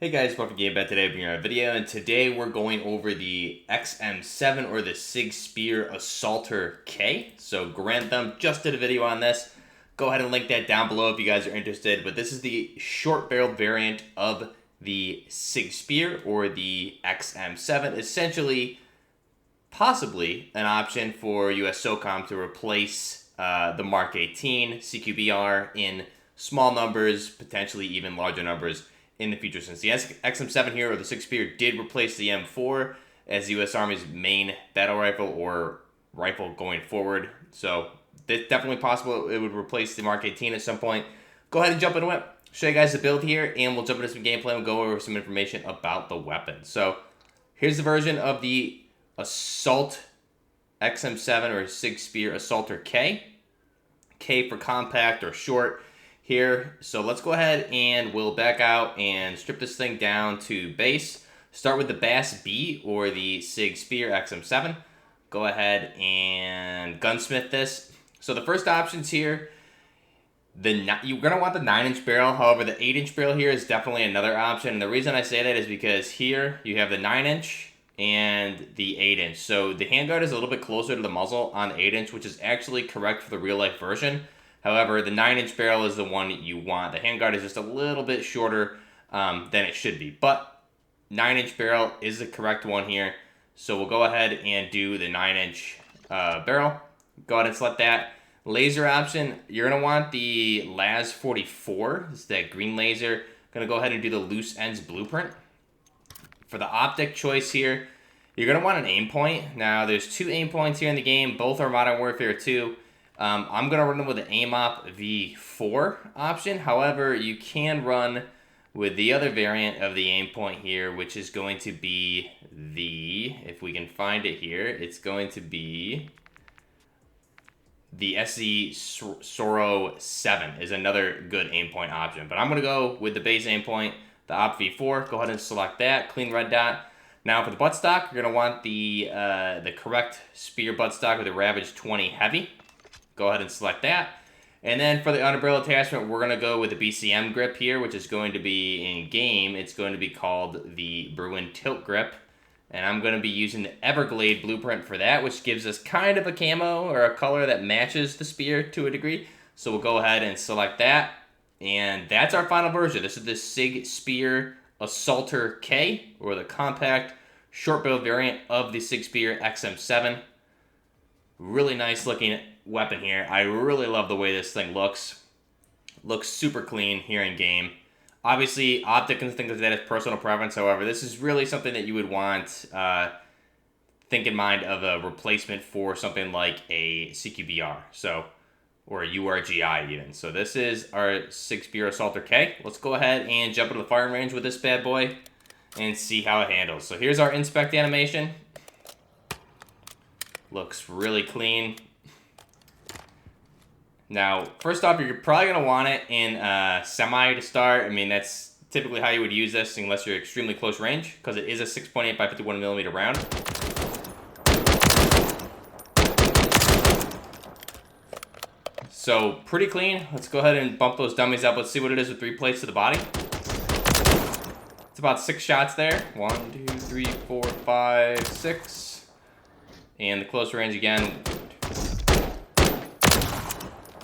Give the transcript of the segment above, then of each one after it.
Hey guys, welcome to Game Bet. Today, bringing our video, and today we're going over the XM7 or the SIG SPEAR Assaulter K. So, grant them just did a video on this. Go ahead and link that down below if you guys are interested. But this is the short-barreled variant of the SIG SPEAR or the XM7. Essentially, possibly an option for US SOCOM to replace the Mark 18 CQB-R in small numbers, potentially even larger numbers in the future, since the XM7 here, or the SIG SPEAR, did replace the M4 as the U.S. Army's main battle rifle or rifle going forward. So it's definitely possible it would replace the Mark 18 at some point. Go ahead and jump into it. Show you guys the build here, and we'll jump into some gameplay and go over some information about the weapon. So here's the version of the Assault XM7 or SIG SPEAR Assaulter K. K for compact or short here. So let's go ahead and we'll back out and strip this thing down to base. Start with the BAS-B or the SIG SPEAR XM7. Go ahead and gunsmith this. So the first options here, you're going to want the 9-inch barrel. However, the 8-inch barrel here is definitely another option. And the reason I say that is because here you have the 9-inch and the 8-inch. So the handguard is a little bit closer to the muzzle on the 8-inch, which is actually correct for the real-life version. However, the 9-inch barrel is the one you want. The handguard is just a little bit shorter than it should be. But 9-inch barrel is the correct one here. So we'll go ahead and do the 9-inch barrel. Go ahead and select that. Laser option, you're going to want the LAS-44. It's that green laser. Going to go ahead and do the loose ends blueprint. For the optic choice here, you're going to want an aim point. Now, there's 2 aim points here in the game. Both are Modern Warfare 2. I'm going to run with the AIM-OP V4 option. However, you can run with the other variant of the aim point here, which is going to be the, if we can find it here, it's going to be the SIG Sauer 7 is another good aim point option. But I'm going to go with the base aim point, the OP V4. Go ahead and select that, clean red dot. Now for the buttstock, you're going to want the correct Spear buttstock with a Ravage 20 Heavy. Go ahead and select that. And then for the underbarrel attachment, we're going to go with the BCM grip here, which is going to be in game. It's going to be called the Bruin Tilt Grip. And I'm going to be using the Everglade blueprint for that, which gives us kind of a camo or a color that matches the Spear to a degree. So we'll go ahead and select that. And that's our final version. This is the SIG SPEAR Assaulter K, or the compact short barrel variant of the SIG SPEAR XM7. Really nice looking weapon here. I really love the way this thing looks. Looks super clean here in game. Obviously, optic and things like that is personal preference. However, this is really something that you would want, think in mind of a replacement for something like a CQB-R, so, or a URGI even. So this is our SIG SPEAR Assaulter K. Let's go ahead and jump into the firing range with this bad boy and see how it handles. So here's our inspect animation. Looks really clean. Now, first off, you're probably going to want it in semi to start. I mean, that's typically how you would use this unless you're extremely close range, because it is a 6.8 by 51 millimeter round. So, pretty clean. Let's go ahead and bump those dummies up. Let's see what it is with 3 plates to the body. It's about 6 shots there. 1, 2, 3, 4, 5, 6. And the close range again,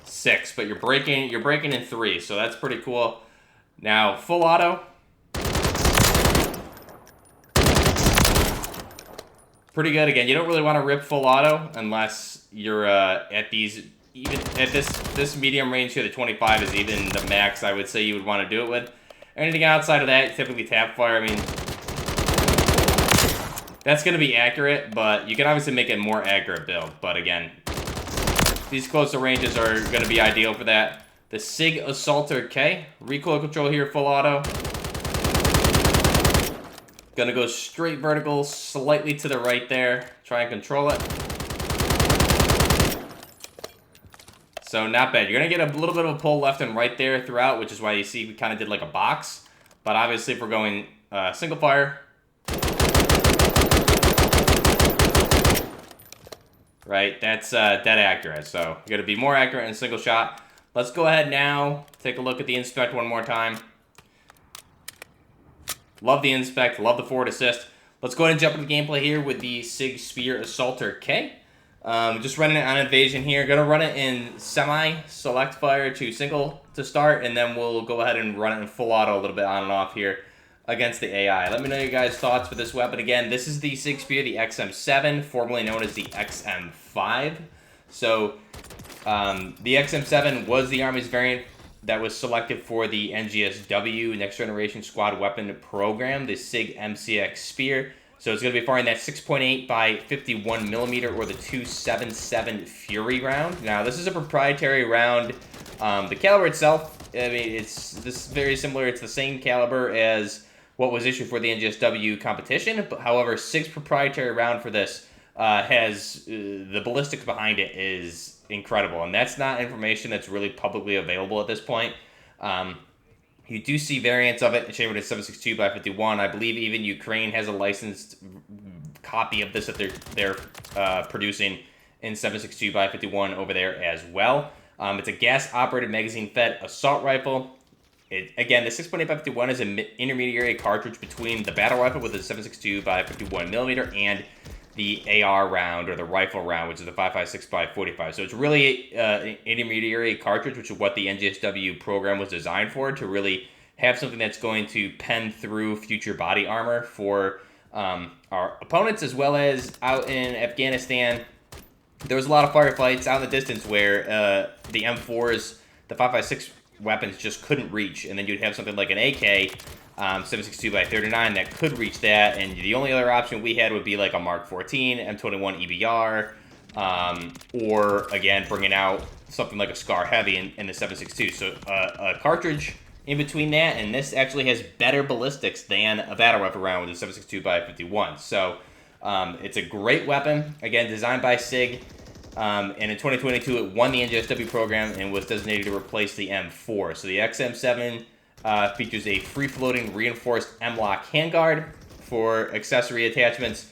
6, but you're breaking in 3, so that's pretty cool. Now full auto, pretty good. Again, you don't really want to rip full auto unless you're at these, even at this medium range here. The 25 is even the max I would say you would want to do it with. Anything outside of that, typically tap fire. I mean, that's going to be accurate, but you can obviously make a more accurate build. But again, these closer ranges are going to be ideal for that. The SIG Assaulter K, recoil control here, full auto. Going to go straight vertical, slightly to the right there. Try and control it. So not bad. You're going to get a little bit of a pull left and right there throughout, which is why you see we kind of did like a box. But obviously if we're going single fire, right, that's dead accurate. So you got to be more accurate in single shot. Let's go ahead now, take a look at the inspect one more time. Love the inspect, love the forward assist. Let's go ahead and jump into gameplay here with the SIG SPEAR Assaulter K. Just running it on Invasion here. Gonna run it in semi-select fire to single to start, and then we'll go ahead and run it in full auto a little bit on and off here against the AI. Let me know your guys' thoughts for this weapon. Again, this is the SIG Spear, the XM7, formerly known as the XM5. So, the XM7 was the Army's variant that was selected for the NGSW, Next Generation Squad Weapon Program, the SIG MCX Spear. So it's going to be firing that 6.8 by 51 millimeter or the 277 Fury round. Now, this is a proprietary round. The caliber itself, I mean, this very similar. It's the same caliber as what was issued for the NGSW competition. But however, SIG's proprietary round for this has the ballistics behind it is incredible, and that's not information that's really publicly available at this point. You do see variants of it chambered at 7.62 by 51. I believe even Ukraine has a licensed copy of this that they're producing in 7.62 by 51 over there as well. It's a gas-operated magazine-fed assault rifle. Again, the 6.8 by 51 is an intermediary cartridge between the battle rifle with a 7.62 by 51 millimeter and the AR round or the rifle round, which is the 5.56 by 45. So it's really an intermediary cartridge, which is what the NGSW program was designed for, to really have something that's going to pen through future body armor for our opponents, as well as out in Afghanistan. There was a lot of firefights out in the distance where the M4s, the 5.56 weapons just couldn't reach, and then you'd have something like an AK 7.62 by 39 that could reach that, and the only other option we had would be like a Mark 14, M21 EBR, or again bringing out something like a Scar Heavy in the 7.62. So a cartridge in between that, and this actually has better ballistics than a battle rifle round with a 7.62 by 51. So it's a great weapon, again designed by SIG. And in 2022, it won the NGSW program and was designated to replace the M4. So the XM7 features a free-floating reinforced M-LOK handguard for accessory attachments,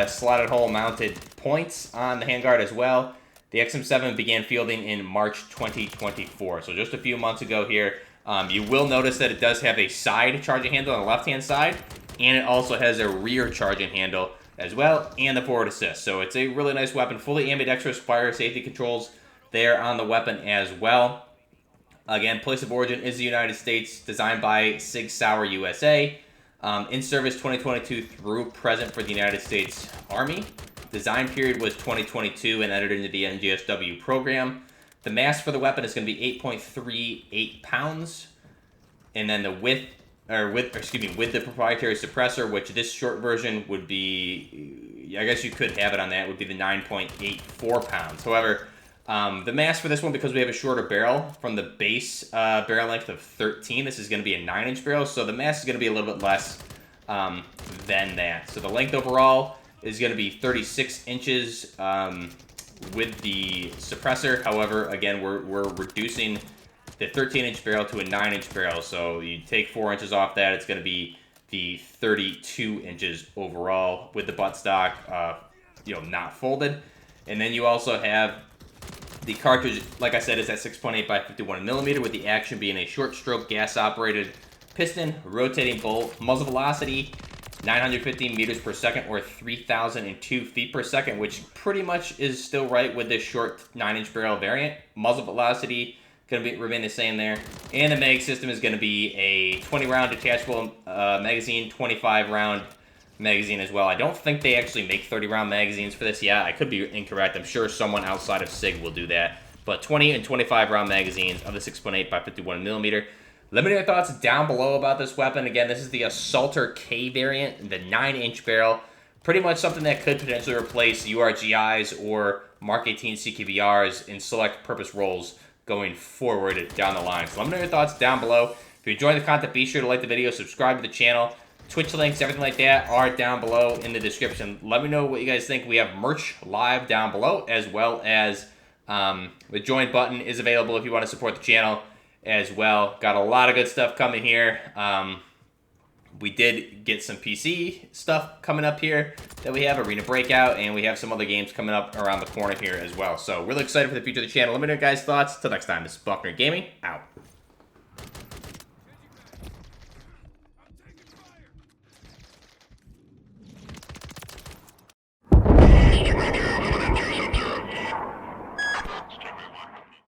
slotted hole mounted points on the handguard as well. The XM7 began fielding in March 2024, so just a few months ago here. You will notice that it does have a side charging handle on the left-hand side, and it also has a rear charging handle as well, and the forward assist. So it's a really nice weapon, fully ambidextrous fire safety controls there on the weapon as well. Again, place of origin is the United States, designed by SIG Sauer USA. In service 2022 through present for the United States Army. Design period was 2022 and entered into the NGSW program. The mass for the weapon is going to be 8.38 pounds. And then the with the proprietary suppressor, which this short version would be, I guess you could have it on that, would be the 9.84 pounds. However, the mass for this one, because we have a shorter barrel from the base barrel length of 13, this is going to be a 9-inch barrel, so the mass is going to be a little bit less than that. So the length overall is going to be 36 inches with the suppressor. However, again, we're reducing the 13-inch barrel to a 9-inch barrel, so you take 4 inches off that, it's going to be the 32 inches overall with the buttstock, not folded. And then you also have the cartridge, like I said, is at 6.8 by 51 millimeter, with the action being a short stroke gas-operated piston, rotating bolt, muzzle velocity 950 meters per second or 3,002 feet per second, which pretty much is still right with this short 9-inch barrel variant. Muzzle velocity going to remain the same there. And the mag system is going to be a 20-round detachable magazine, 25-round magazine as well. I don't think they actually make 30-round magazines for this. Yeah, I could be incorrect. I'm sure someone outside of SIG will do that. But 20 and 25-round magazines of the 6.8 by 51 millimeter. Let me know your thoughts down below about this weapon. Again, this is the Assaulter K variant, the 9-inch barrel. Pretty much something that could potentially replace URGIs or Mark 18 CQBRs in select purpose roles going forward down the line. So let me know your thoughts down below. If you're enjoying the content, be sure to like the video, subscribe to the channel. Twitch links, everything like that are down below in the description. Let me know what you guys think. We have merch live down below, as well as the join button is available if you want to support the channel as well. Got a lot of good stuff coming here. We did get some PC stuff coming up here that we have, Arena Breakout, and we have some other games coming up around the corner here as well. So really excited for the future of the channel. Let me know your guys' thoughts. Till next time, this is Buckner Gaming, out.